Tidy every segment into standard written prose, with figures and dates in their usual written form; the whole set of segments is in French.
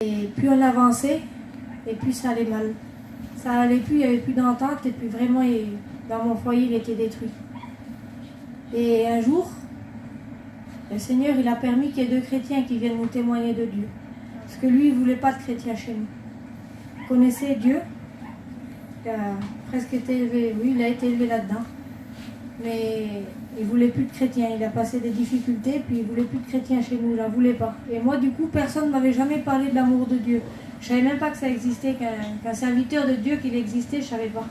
Et plus on avançait, et plus ça allait mal. Ça allait plus, il n'y avait plus d'entente, et puis vraiment, dans mon foyer, il était détruit. Et un jour, le Seigneur, il a permis qu'il y ait 2 chrétiens qui viennent nous témoigner de Dieu. Parce que lui, il ne voulait pas de chrétiens chez nous. Il connaissait Dieu, il a presque été élevé, oui, il a été élevé là-dedans. Mais il ne voulait plus de chrétiens, il a passé des difficultés, puis il ne voulait plus de chrétiens chez nous, il n'en voulait pas. Et moi, du coup, personne ne m'avait jamais parlé de l'amour de Dieu. Je ne savais même pas que ça existait, qu'un serviteur de Dieu, qu'il existait, je ne savais pas.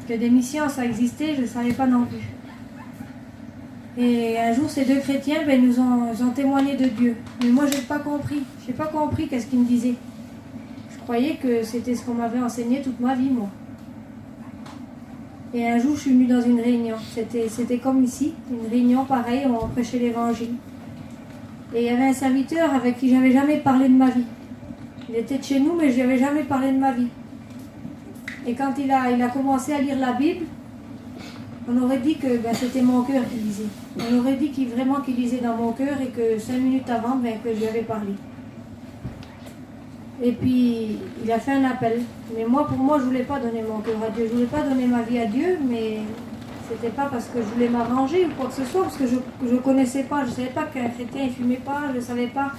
Que des missions, ça existait, je ne savais pas non plus. Et un jour, ces 2 chrétiens, ils nous ont témoigné de Dieu. Mais moi, je n'ai pas compris. Je n'ai pas compris qu'est-ce qu'ils me disaient. Je croyais que c'était ce qu'on m'avait enseigné toute ma vie, moi. Et un jour, je suis venue dans une réunion. C'était comme ici, une réunion pareille, où on prêchait l'évangile. Et il y avait un serviteur avec qui j'avais jamais parlé de ma vie. Il était de chez nous, mais je n'avais jamais parlé de ma vie. Et quand il a commencé à lire la Bible, on aurait dit que c'était mon cœur qui lisait. On aurait dit qu'il lisait dans mon cœur et que 5 minutes avant, que je lui avais parlé. Et puis, il a fait un appel. Mais moi, pour moi, je ne voulais pas donner mon cœur à Dieu. Je ne voulais pas donner ma vie à Dieu, mais c'était pas parce que je voulais m'arranger ou quoi que ce soit, parce que je ne connaissais pas. Je ne savais pas qu'un chrétien, il ne fumait pas. Je ne savais pas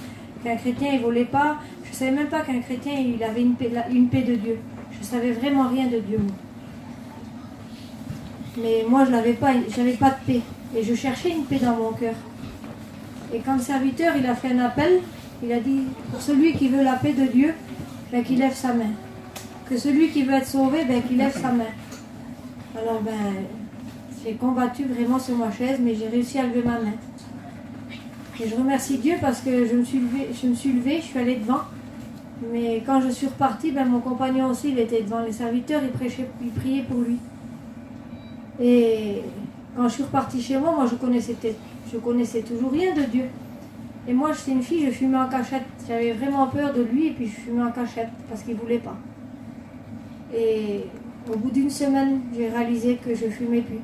qu'un chrétien, il ne volait pas. Je ne savais même pas qu'un chrétien, il avait une paix de Dieu. Je ne savais vraiment rien de Dieu, moi. Mais moi, je n'avais pas de paix. Et je cherchais une paix dans mon cœur. Et quand le serviteur, il a fait un appel, il a dit, pour celui qui veut la paix de Dieu, qu'il lève sa main. Que celui qui veut être sauvé, qu'il lève sa main. Alors, j'ai combattu vraiment sur ma chaise, mais j'ai réussi à lever ma main. Et je remercie Dieu parce que je me suis levée, je suis allée devant. Mais quand je suis repartie, mon compagnon aussi, il était devant. Les serviteurs, ils priaient pour lui. Et quand je suis repartie chez moi, je connaissais toujours rien de Dieu. Et moi, j'étais une fille, je fumais en cachette. J'avais vraiment peur de lui et puis je fumais en cachette parce qu'il ne voulait pas. Et au bout d'1 semaine, j'ai réalisé que je ne fumais plus.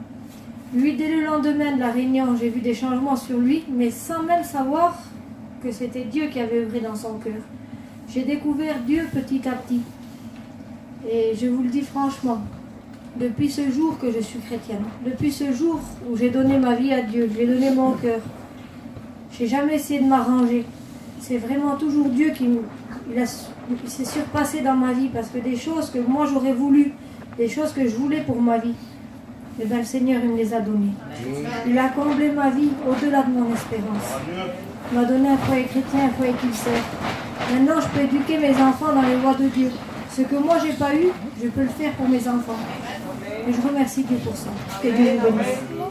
Lui, dès le lendemain de la réunion, j'ai vu des changements sur lui, mais sans même savoir que c'était Dieu qui avait œuvré dans son cœur. J'ai découvert Dieu petit à petit. Et je vous le dis franchement, depuis ce jour que je suis chrétienne, depuis ce jour où j'ai donné ma vie à Dieu, j'ai donné mon cœur, j'ai jamais essayé de m'arranger. C'est vraiment toujours Dieu qui s'est surpassé dans ma vie parce que des choses que moi j'aurais voulu, des choses que je voulais pour ma vie, le Seigneur il me les a données. Il a comblé ma vie au-delà de mon espérance. Il m'a donné un foyer chrétien, un foyer qui le sert. Maintenant je peux éduquer mes enfants dans les voies de Dieu. Ce que moi j'ai pas eu, je peux le faire pour mes enfants. Et je remercie Dieu pour ça. Que Dieu vous bénisse.